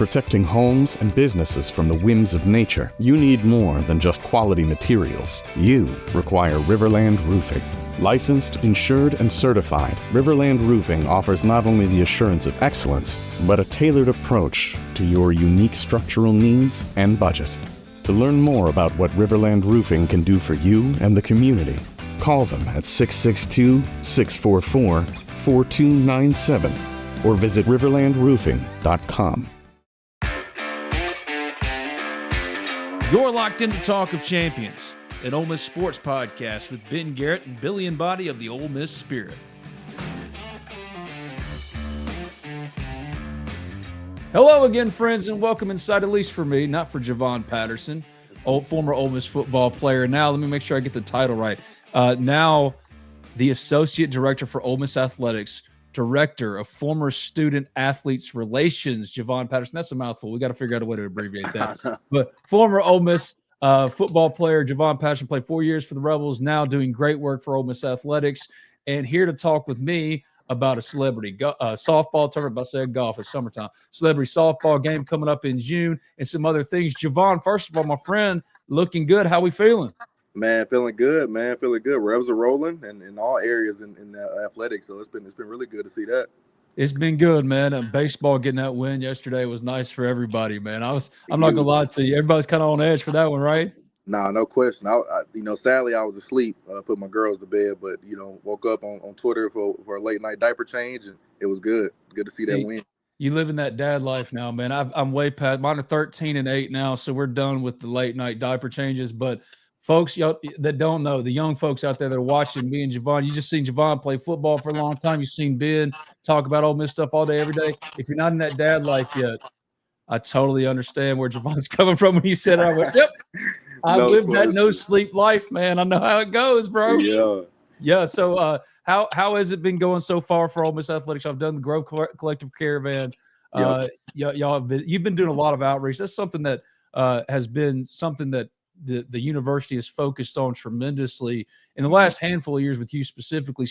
protecting homes and businesses from the whims of nature, you need more than just quality materials. You require RiverLand Roofing. Licensed, insured, and certified, RiverLand Roofing offers not only the assurance of excellence, but a tailored approach to your unique structural needs and budget. To learn more about what RiverLand Roofing can do for you and the community, call them at 662-644-4297 or visit riverlandroofing.com. You're locked into Talk of Champions, an Ole Miss sports podcast with Ben Garrett and Billy and Body of the Ole Miss Spirit. Hello again, friends, and welcome inside, at least for me, not for Javon Patterson, former Ole Miss football player. Now, let me make sure I get the title right. Now, the Associate Director for Ole Miss Athletics, Director of Former Student Athletes Relations, Javon Patterson. That's a mouthful. We got to figure out a way to abbreviate that. But former Ole Miss football player Javon Patterson played 4 years for the Rebels, now doing great work for Ole Miss Athletics, and here to talk with me about a celebrity softball tournament. I said golf, it's summertime. Celebrity softball game coming up in June and some other things. Javon, first of all, my friend, looking good. How we feeling? Man, feeling good, man. Feeling good. Rebs are rolling and in all areas in athletics. So it's been really good to see that. It's been good, man. And baseball getting that win yesterday was nice for everybody, man. I'm not gonna lie to you. Everybody's kind of on edge for that one, right? Nah, no question. I sadly I was asleep. Put my girls to bed, but woke up on Twitter for a late night diaper change, and it was good. Good to see that win. You living that dad life now, man. I'm way past. Mine are 13 and 8 now, so we're done with the late night diaper changes. But folks, y'all that don't know, the young folks out there that are watching me and Javon, you just seen Javon play football for a long time. You've seen Ben talk about Ole Miss stuff all day, every day. If you're not in that dad life yet, I totally understand where Javon's coming from when he said it. I went, yep, I lived that no sleep life, man. I know how it goes, bro. Yeah. So how has it been going so far for Ole Miss Athletics? I've done the Grove Collective Caravan. Y'all you've been doing a lot of outreach. That's something that has been something that the university has focused on tremendously in the last handful of years with you specifically,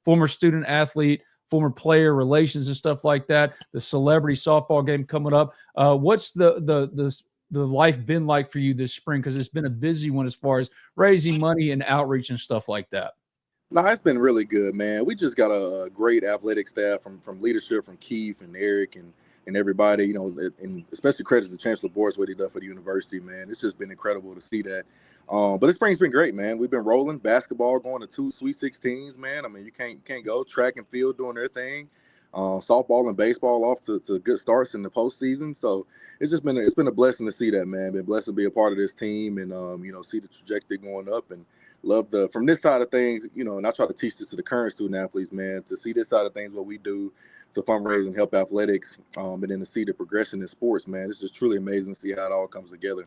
former student athlete, former player relations and stuff like that. The celebrity softball game coming up. What's the life been like for you this spring? Because it's been a busy one as far as raising money and outreach and stuff like that. No, it's been really good, man. We just got a great athletic staff from leadership from Keith and Eric and everybody, and especially credit to Chancellor Boris, what he done for the university, man. It's just been incredible to see that. But this spring's been great, man. We've been rolling. Basketball going to 2 Sweet 16s, man. I mean, you can't go. Track and field doing their thing. Softball and baseball off to good starts in the postseason. So it's been a blessing to see that, man. Been blessed to be a part of this team and see the trajectory going up, and love from this side of things, and I try to teach this to the current student athletes, man, to see this side of things, what we do to fundraise and help athletics, and then to see the progression in sports, man. It's just truly amazing to see how it all comes together.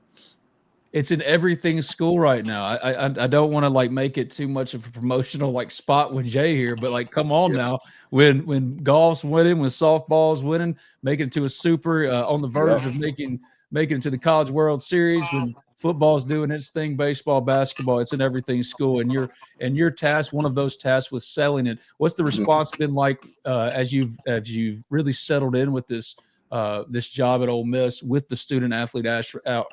It's in everything school right now. I don't want to make it too much of a promotional spot with Jay here, but come on now. When golf's winning, when softball's winning, making it to a super on the verge of making it to the College World Series, when football's doing its thing, baseball, basketball, it's in everything school. And your task, one of those tasks was selling it. What's the response been like as you've really settled in with this job at Ole Miss with the student athlete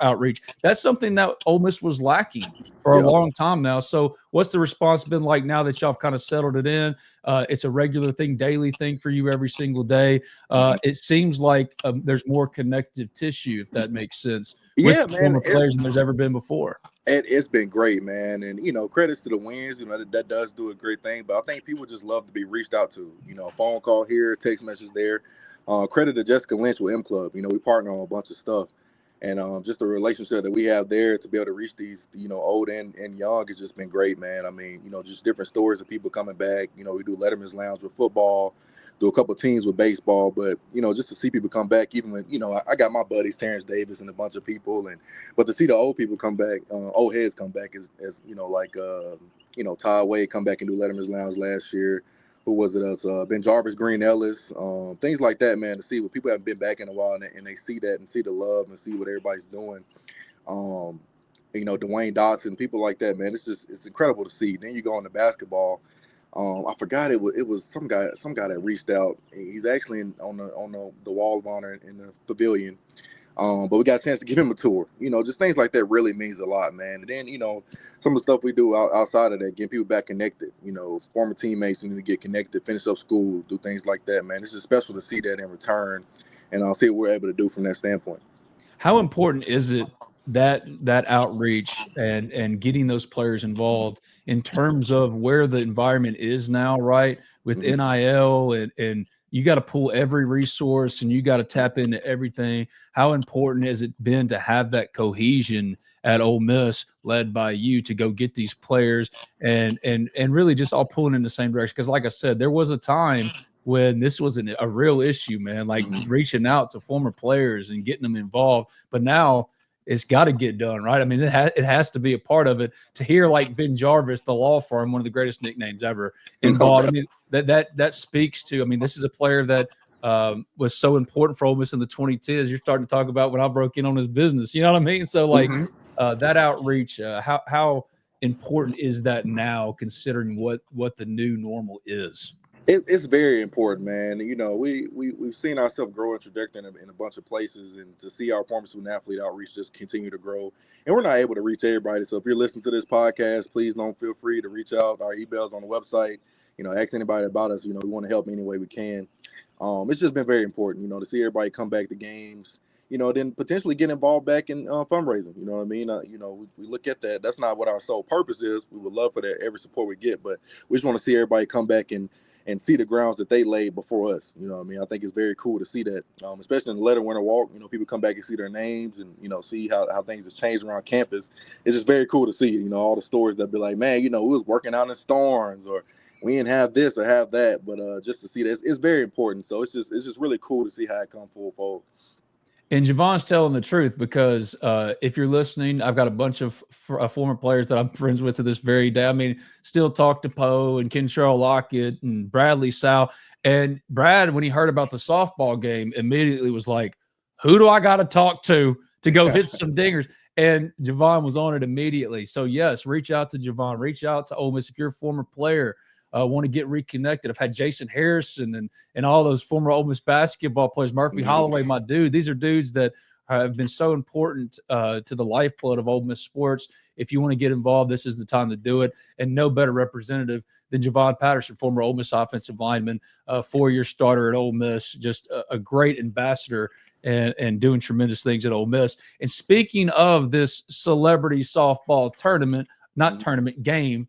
outreach? That's something that Ole Miss was lacking for a long time now. So what's the response been like now that y'all have kind of settled it in? It's a regular thing, daily thing for you every single day. It seems like there's more connective tissue, if that makes sense. With former players than there's ever been before. It's been great, man. And, credits to the wins, that does do a great thing. But I think people just love to be reached out to, phone call here, text message there. Credit to Jessica Lynch with M Club. We partner on a bunch of stuff. And just the relationship that we have there to be able to reach these, old and young has just been great, man. I mean, just different stories of people coming back. We do Letterman's Lounge with football, do a couple of teams with baseball. But, just to see people come back, even when, I got my buddies, Terence Davis and a bunch of people. But to see the old people come back, old heads come back as Todd Wade come back and do Letterman's Lounge last year. Who was it? Ben Jarvis, Green Ellis, things like that, man, to see what people haven't been back in a while and they see that and see the love and see what everybody's doing. Dwayne Dotson, people like that, man. It's incredible to see. Then you go into basketball. I forgot it was some guy that reached out. He's actually on the wall of honor in the pavilion. But we got a chance to give him a tour. Just things like that really means a lot, man. And then, some of the stuff we do outside of that, getting people back connected, former teammates who need to get connected, finish up school, do things like that, man. It's just special to see that in return, and I'll see what we're able to do from that standpoint. How important is it that outreach and getting those players involved in terms of where the environment is now, right? With NIL and you got to pull every resource and you got to tap into everything. How important has it been to have that cohesion at Ole Miss led by you to go get these players and really just all pulling in the same direction? Because like I said, there was a time when this was a real issue, man, like reaching out to former players and getting them involved. But now it's got to get done, right? I mean, it has to be a part of it. To hear like Ben Jarvis, the law firm, one of the greatest nicknames ever, involved. I mean, that speaks to, I mean, this is a player that was so important for Ole Miss in the 2010s. You're starting to talk about when I broke in on his business. You know what I mean? So like that outreach, how important is that now, considering what the new normal is? It's very important, man. We've seen ourselves grow and trajectory in a bunch of places, and to see our former student athlete outreach just continue to grow. And we're not able to reach everybody. So if you're listening to this podcast, please don't feel free to reach out. Our email's on the website. Ask anybody about us. We want to help any way we can. It's just been very important, to see everybody come back to games. Then potentially get involved back in fundraising. You know what I mean? We look at that. That's not what our sole purpose is. We would love for that every support we get, but we just want to see everybody come back and see the grounds that they laid before us. You know what I mean? I think it's very cool to see that, especially in the Letter Winter Walk. People come back and see their names and, see how things have changed around campus. It's just very cool to see, all the stories that be like, man, we was working out in storms, or we didn't have this or have that. But just to see that, it's very important. So it's just really cool to see how it come full fold. And Javon's telling the truth, because if you're listening, I've got a bunch of former players that I'm friends with to this very day. I mean, still talk to Poe and Kentrell Lockett and Bradley Sowell. And Brad, when he heard about the softball game, immediately was like, who do I got to talk to go hit some dingers? And Javon was on it immediately. So, yes, reach out to Javon. Reach out to Ole Miss if you're a former player. Want to get reconnected. I've had Jason Harrison and all those former Ole Miss basketball players, Murphy Holloway, my dude. These are dudes that have been so important to the lifeblood of Ole Miss sports. If you want to get involved, this is the time to do it. And no better representative than Javon Patterson, former Ole Miss offensive lineman, 4-year starter at Ole Miss, just a great ambassador and doing tremendous things at Ole Miss. And speaking of this celebrity softball tournament, not tournament, game,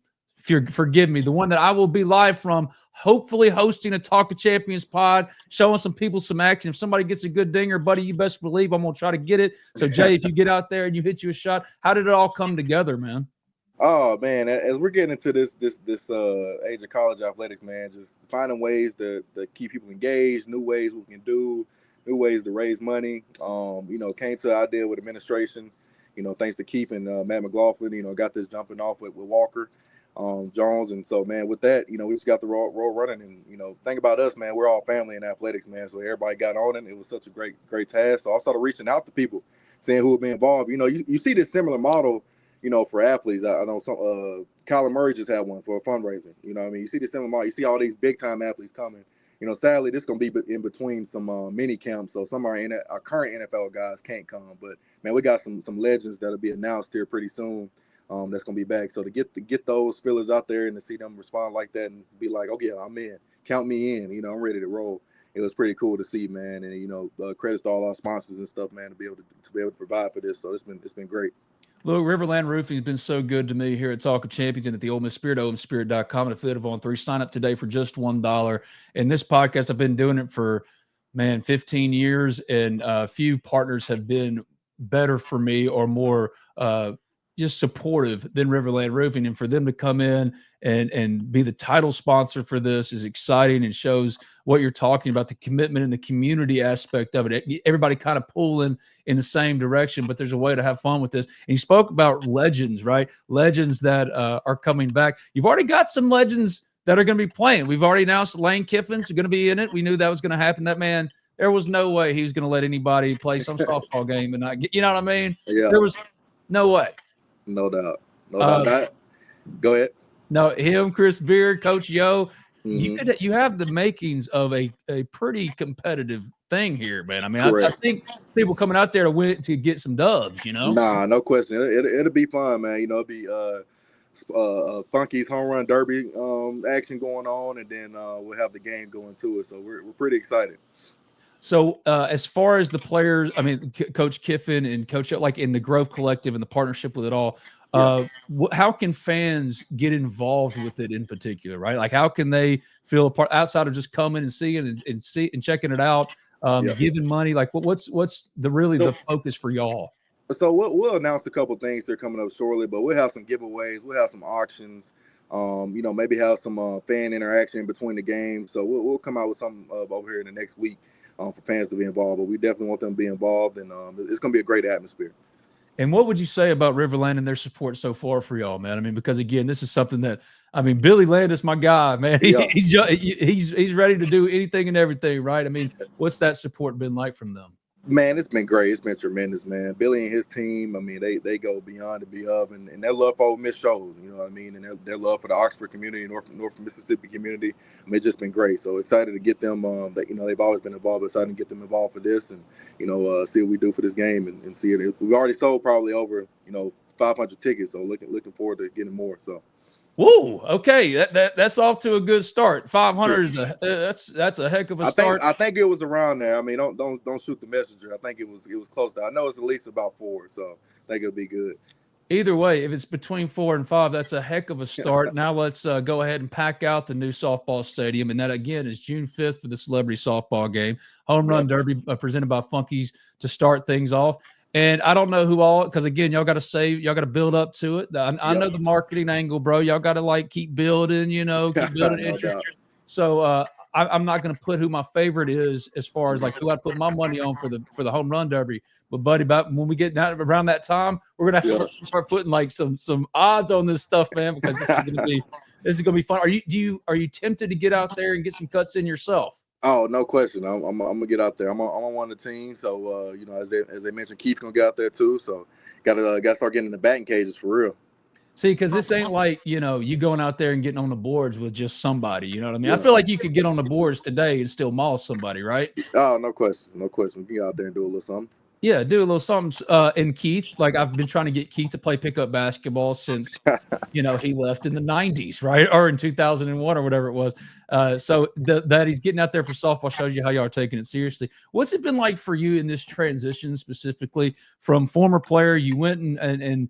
forgive me, the one that I will be live from, hopefully hosting a Talk of Champions pod, showing some people some action. If somebody gets a good dinger, buddy, you best believe I'm going to try to get it. So, Jay, if you get out there and you hit you a shot, how did it all come together, man? Oh, man, as we're getting into this age of college athletics, man, just finding ways to keep people engaged, new ways we can do, new ways to raise money. Came to the idea with administration, thanks to Keith and Matt McLaughlin, got this jumping off with Walker Jones. And so, man, with that, we just got the roll running. And, think about us, man, we're all family in athletics, man. So everybody got on it. It was such a great task. So I started reaching out to people, saying who would be involved. You see this similar model, for athletes. I know some Kyler Murray just had one for a fundraiser. You see the similar model. You see all these big time athletes coming. Sadly, this is going to be in between some mini camps. So some of our current NFL guys can't come. But, man, we got some legends that'll be announced here pretty soon. That's going to be back. So to get those fillers out there and to see them respond like that and be like, oh, yeah, I'm in. Count me in. I'm ready to roll. It was pretty cool to see, man. And, credits to all our sponsors and stuff, man, to be able to provide for this. So it's been great. Look, RiverLand Roofing has been so good to me here at Talk of Champions and at the Ole Miss Spirit, OleMissSpirit.com, and affiliate of On3. Sign up today for just $1. And this podcast, I've been doing it for, 15 years, and a few partners have been better for me or more just supportive than RiverLand Roofing. And for them to come in and be the title sponsor for this is exciting and shows what you're talking about, the commitment and the community aspect of it. Everybody kind of pulling in the same direction, but there's a way to have fun with this. And you spoke about legends, right? Legends that are coming back. You've already got some legends that are going to be playing. We've already announced Lane Kiffin's going to be in it. We knew that was going to happen. That man, there was no way he was going to let anybody play some softball game and not get, you know what I mean? Yeah. There was no way. No doubt. No doubt. Go ahead. No, him, Chris Beard, Coach Yo. Hmm. You have the makings of a pretty competitive thing here, man. I mean, I Correct. think people coming out there to win to get some dubs, you know. Nah, no question. It'll be fun, man. It'll be Funky's home run derby action going on, and then we'll have the game going to it. So we're pretty excited. So as far as the players, I mean, Coach Kiffin and Coach, like in the Grove Collective and the partnership with it all, Yeah. how can fans get involved with it in particular, right? Like, how can they feel a part outside of just coming and seeing and see and checking it out, Yeah. giving money? Like, what's the focus for y'all? So we'll announce a couple things that are coming up shortly, but we'll have some giveaways, we'll have some auctions, maybe have some fan interaction between the games. So we'll come out with something over here in the next week for fans to be involved. But we definitely want them to be involved, and it's going to be a great atmosphere. And what would you say about RiverLand and their support so far for y'all, man? I mean, because again, this is something that I mean, Billy Landis, my guy, man. Yeah. He's ready to do anything and everything, right? I mean, what's that support been like from them? Man, it's been great. It's been tremendous, man. Billy and his team, I mean, they go beyond and beyond, and their love for Ole Miss shows, you know what I mean? And their love for the Oxford community, North Mississippi community, I mean, it's just been great. So excited to get them, they've always been involved, but excited to get them involved for this and, see what we do for this game and see it. We've already sold probably over, 500 tickets, so looking forward to getting more, so. Whoa. Okay, that's off to a good start. 500 is that's a heck of a start. I think it was around there. I mean, don't shoot the messenger. I think it was close to. I know it's at least about 4, so I think it'll be good. Either way, if it's between 4 and 5, that's a heck of a start. Now let's go ahead and pack out the new softball stadium, and that again is June 5th for the celebrity softball game. Home Run Derby presented by Funkies to start things off. And I don't know who all, because again, y'all got to save, y'all got to build up to it. I know the marketing angle, bro. Y'all got to keep building, keep building interest. So I'm not going to put who my favorite is as far as who I put my money on for the Home Run Derby. But buddy, about when we get down around that time, we're gonna have to start putting some odds on this stuff, man, because this is gonna be fun. Are you tempted to get out there and get some cuts in yourself? Oh, no question. I'm gonna get out there. I'm on one of the teams. So as they mentioned, Keith's gonna get out there too. So gotta start getting in the batting cages for real. See, because this ain't you going out there and getting on the boards with just somebody. You know what I mean? I feel like you could get on the boards today and still maul somebody, right? Oh, no question. We can get out there and do a little something. Yeah, do a little something. And Keith, I've been trying to get Keith to play pickup basketball since, he left in the 90s, right? Or in 2001 or whatever it was. So that he's getting out there for softball shows you how y'all are taking it seriously. What's it been like for you in this transition specifically from former player? You went and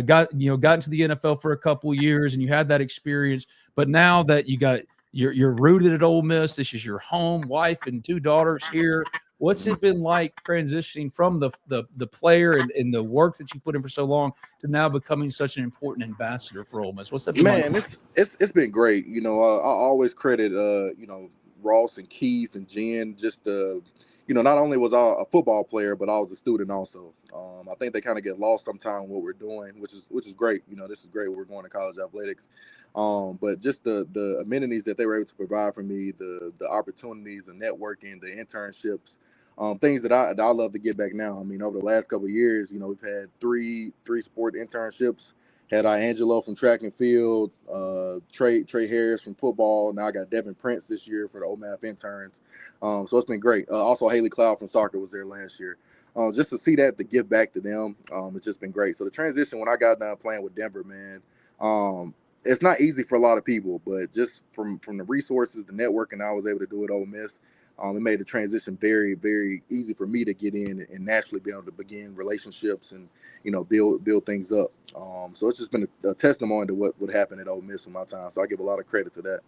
got into the NFL for a couple of years and you had that experience, but now that you're rooted at Ole Miss, this is your home, wife and 2 daughters here. What's it been like transitioning from the player and the work that you put in for so long to now becoming such an important ambassador for Ole Miss? What's that been like? Man, it's been great. I always credit Ross and Keith and Jen. Just not only was I a football player, but I was a student also. I think they kind of get lost sometimes what we're doing, which is great. This is great. We're going to college athletics, but just the amenities that they were able to provide for me, the opportunities, the networking, the internships. Things that I love to get back now. I mean, over the last couple of years, we've had three sport internships. Had Angelo from track and field, Trey Harris from football. Now I got Devin Prince this year for the OMAF interns. So it's been great. Also, Haley Cloud from soccer was there last year. Just to see that, to give back to them, it's just been great. So the transition when I got done playing with Denver, man, it's not easy for a lot of people, but just from the resources, the networking I was able to do at Ole Miss, it made the transition very, very easy for me to get in and naturally be able to begin relationships and, build things up. So it's just been a testimony to what would happen at Ole Miss in my time. So I give a lot of credit to that.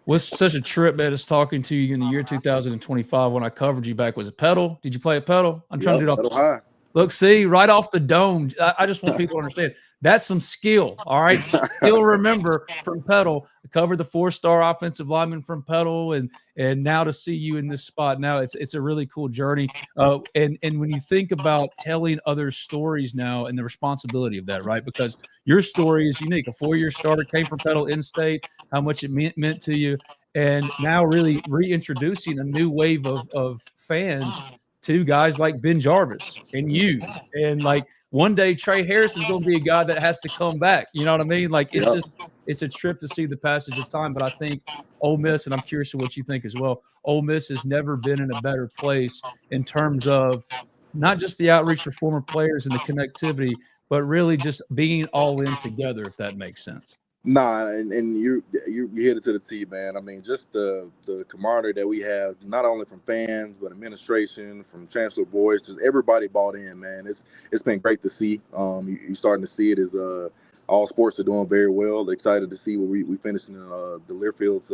What's such a trip, man, is talking to you in the year 2025 when I covered you back. Was it pedal? Did you play a pedal? I'm trying to do it off. High. Look, see, right off the dome. I just want people to understand that's some skill. All right. Still remember from pedal, covered the 4-star offensive lineman from pedal, and now to see you in this spot now, it's a really cool journey. And when you think about telling other stories now and the responsibility of that, right? Because your story is unique. A 4-year starter came from pedal in-state, how much it meant to you, and now really reintroducing a new wave of fans to guys like Ben Jarvis and you, and one day Trey Harrison's going to be a guy that has to come back. You know what I mean? Like it's a trip to see the passage of time. But I think Ole Miss, and I'm curious to what you think as well, Ole Miss has never been in a better place in terms of not just the outreach for former players and the connectivity, but really just being all in together, if that makes sense. Nah, and you hit it to the T, man. I mean, just the camaraderie that we have, not only from fans, but administration, from Chancellor Boyce, just everybody bought in, man. It's been great to see. You're starting to see it as all sports are doing very well. Excited to see what we finished in the Learfield's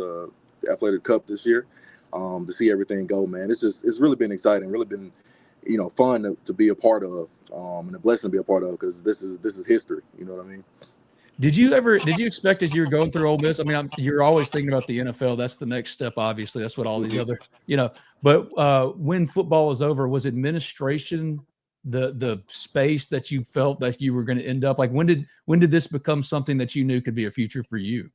Athletic Cup this year. To see everything go, man. It's really been exciting, really been, fun to be a part of, and a blessing to be a part of, because this is history. You know what I mean? Did you expect as you were going through Ole Miss? I mean, you're always thinking about the NFL. That's the next step, obviously. That's what all these other, but when football was over, was administration the space that you felt that you were going to end up? Like when did this become something that you knew could be a future for you?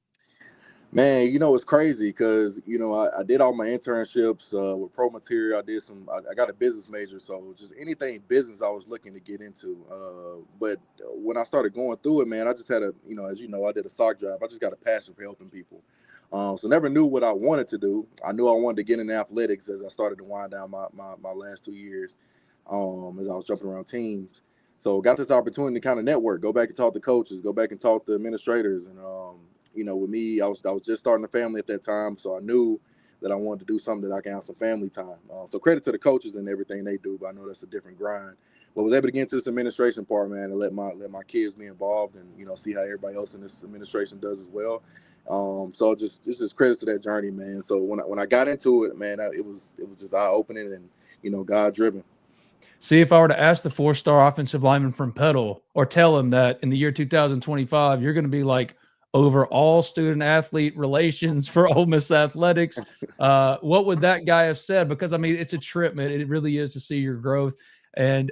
Man, it's crazy because, I did all my internships with Pro Material. I got a business major, so just anything business I was looking to get into. But when I started going through it, man, I just had as I did a sock job. I just got a passion for helping people. So never knew what I wanted to do. I knew I wanted to get into athletics as I started to wind down my last 2 years as I was jumping around teams. So got this opportunity to kind of network, go back and talk to coaches, go back and talk to administrators, and with me, I was just starting a family at that time, so I knew that I wanted to do something that I can have some family time. So credit to the coaches and everything they do, but I know that's a different grind. But was able to get into this administration part, man, and let my kids be involved, and see how everybody else in this administration does as well. So just credit to that journey, man. So when I got into it, man, it was just eye opening and God driven. See, if I were to ask the 4-star offensive lineman from Petal, or tell him that in the year 2025 you're going to be like over all student-athlete relations for Ole Miss athletics, what would that guy have said? Because, I mean, it's a trip, man. It really is to see your growth. And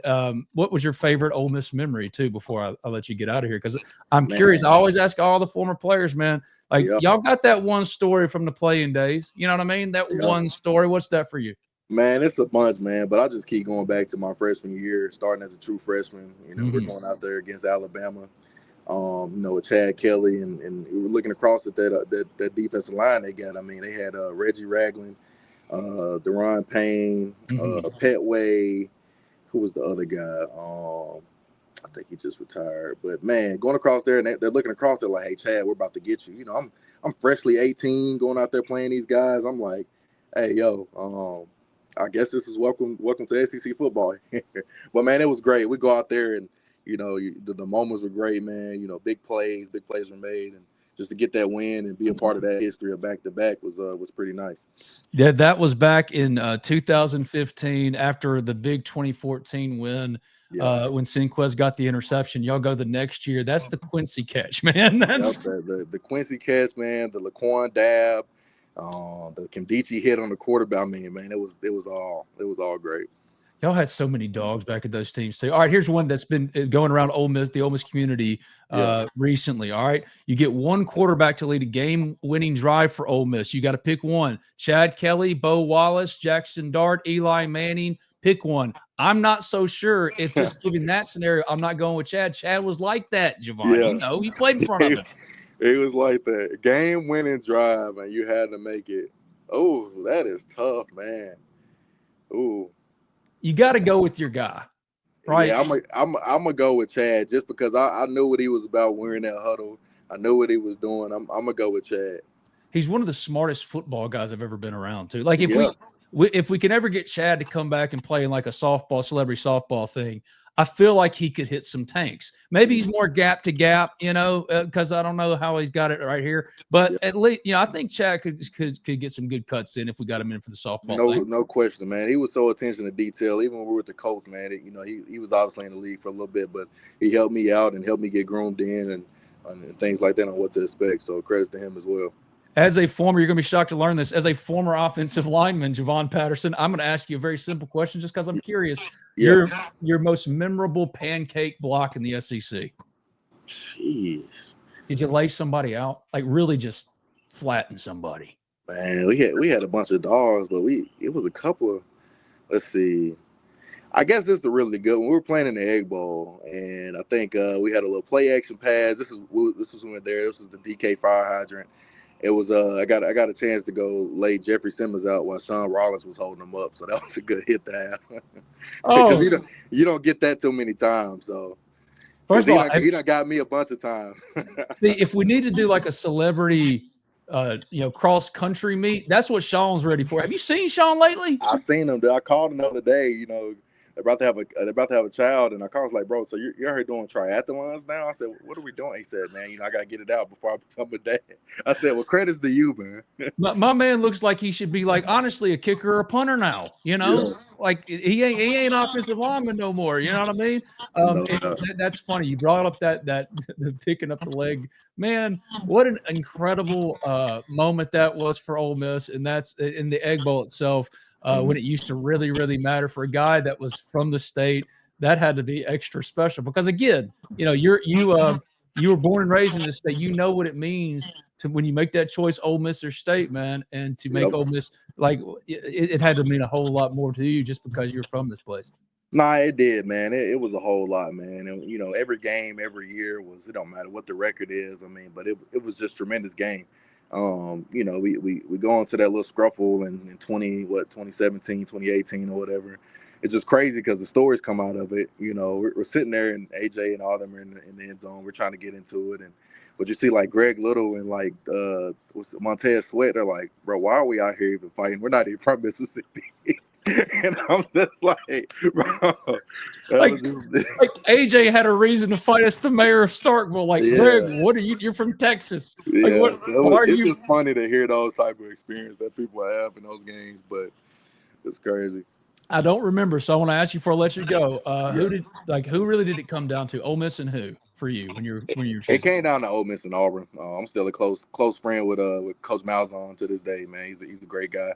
what was your favorite Ole Miss memory, too, before I let you get out of here? Because I'm curious. I always ask all the former players, man, like, y'all got that one story from the playing days. You know what I mean? That one story. What's that for you? Man, it's a bunch, man. But I just keep going back to my freshman year, starting as a true freshman. We're going out there against Alabama. With Chad Kelly, and we were looking across at that defensive line they got. I mean, they had Reggie Ragland, Deron Payne, Petway. Who was the other guy? I think he just retired. But man, going across there, and they're looking across, they're like, "Hey, Chad, we're about to get you." I'm freshly 18, going out there playing these guys. I'm like, "Hey, yo, I guess this is welcome to SEC football." But man, it was great. We go out there and. The moments were great, man. Big plays were made, and just to get that win and be a part of that history of back-to-back was pretty nice. Yeah, that was back in 2015 after the big 2014 win when Sinquez got the interception. Y'all go the next year. That's the Quincy catch, man. That's the Quincy catch, man. The Laquan dab, the Kimdichie hit on the quarterback. I mean, man, it was all great. Y'all had so many dogs back at those teams too. All right, here's one that's been going around Ole Miss, the Ole Miss community recently. All right, you get one quarterback to lead a game-winning drive for Ole Miss. You got to pick one: Chad Kelly, Bo Wallace, Jackson Dart, Eli Manning. Pick one. I'm not so sure if just given that scenario, I'm not going with Chad. Chad was like that, Javon. Yeah. You played in front of him. It was like that game-winning drive, and you had to make it. Oh, that is tough, man. Ooh. You got to go with your guy, right? Yeah, I'm gonna go with Chad just because I knew what he was about wearing that huddle. I knew what he was doing. I'm gonna go with Chad. He's one of the smartest football guys I've ever been around too. Like if we can ever get Chad to come back and play in like a celebrity softball thing, I feel like he could hit some tanks. Maybe he's more gap to gap, because I don't know how he's got it right here. But at least, I think Chad could get some good cuts in if we got him in for the softball. No question, man. He was so attention to detail. Even when we were with the coach, man, he was obviously in the league for a little bit, but he helped me out and helped me get groomed in and things like that on what to expect. So credits to him as well. As a former, you're going to be shocked to learn this, as a former offensive lineman, Javon Patterson, I'm going to ask you a very simple question just because I'm curious. Your most memorable pancake block in the SEC? Jeez. Did you lay somebody out? Like really just flatten somebody? Man, we had a bunch of dogs, but it was a couple of, let's see. I guess this is a really good one. We were playing in the Egg Bowl, and I think we had a little play action pass. This was when we were there. This was the DK fire hydrant. It was I got a chance to go lay Jeffrey Simmons out while Sean Rollins was holding him up, so that was a good hit to have. Because you don't get that too many times. So first of all, he done got me a bunch of times. See, if we need to do like a celebrity cross country meet, that's what Sean's ready for. Have you seen Sean lately? I've seen him. I called him the other day. They're about to have a child, and I called, like, bro, so you're out here doing triathlons now? I said, what are we doing? He said, man, I gotta get it out before I become a dad. I said, well, credits to you, man. My man looks like he should be like, honestly, a kicker or a punter now. Yeah. Like he ain't offensive lineman no more. You know what I mean? No. That's funny. You brought up that picking up the leg. Man, what an incredible moment that was for Ole Miss, and that's in the Egg Bowl itself. When it used to really, really matter for a guy that was from the state, that had to be extra special because, again, you were born and raised in this state. You know what it means to when you make that choice, Ole Miss or state, man, and to make Ole Miss, like it had to mean a whole lot more to you just because you're from this place. Nah, it did, man. It was a whole lot, man. And every game, every year it don't matter what the record is. I mean, but it was just tremendous game. We go into that little scruffle in 2017, 2018 or whatever. It's just crazy because the stories come out of it. We're sitting there and AJ and all them are in the end zone. We're trying to get into it, but you see like Greg Little and like Montez Sweat. They're like, bro, why are we out here even fighting? We're not even from Mississippi. And I'm just like, bro, like AJ had a reason to fight us, the mayor of Starkville. Like, yeah. Greg, what are you? You're from Texas. Yeah, like, it's just funny to hear those type of experience that people have in those games, but it's crazy. I don't remember, so I want to ask you before I let you go. Who really did it come down to? Ole Miss and who for you when you're choosing? It came down to Ole Miss and Auburn. I'm still a close friend with Coach Malzahn to this day, man. He's a great guy.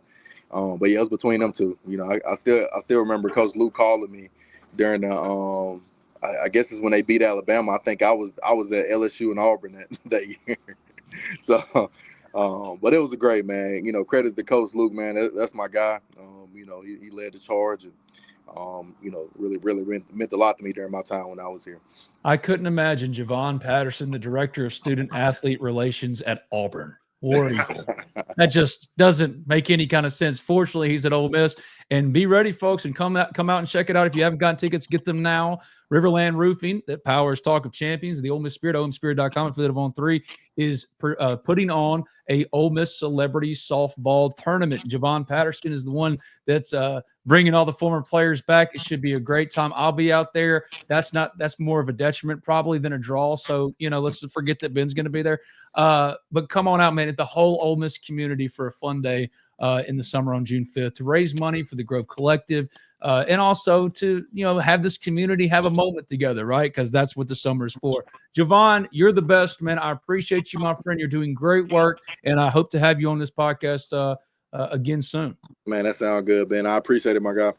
But yeah, it was between them two. I still remember Coach Luke calling me during the I guess it's when they beat Alabama. I think I was at LSU and Auburn that year. So, but it was a great, man. Credits to Coach Luke, man. That's my guy. He led the charge and really meant a lot to me during my time when I was here. I couldn't imagine Javon Patterson, the director of student athlete relations at Auburn. War Eagle. That just doesn't make any kind of sense. Fortunately, he's at Ole Miss. And be ready, folks, and come out and check it out. If you haven't gotten tickets, get them now. RiverLand Roofing, that powers Talk of Champions, the Ole Miss Spirit, omspirit.com, affiliate of On 3, is putting on a Ole Miss celebrity softball tournament. Javon Patterson is the one that's bringing all the former players back. It should be a great time. I'll be out there. That's more of a detriment probably than a draw. So, let's forget that Ben's going to be there. But come on out, man, at the whole Ole Miss community for a fun day in the summer on June 5th to raise money for the Grove Collective and also to, have this community have a moment together, right? Because that's what the summer is for. Javon, you're the best, man. I appreciate you, my friend. You're doing great work, and I hope to have you on this podcast again soon. Man, that sounds good, Ben. I appreciate it, my guy.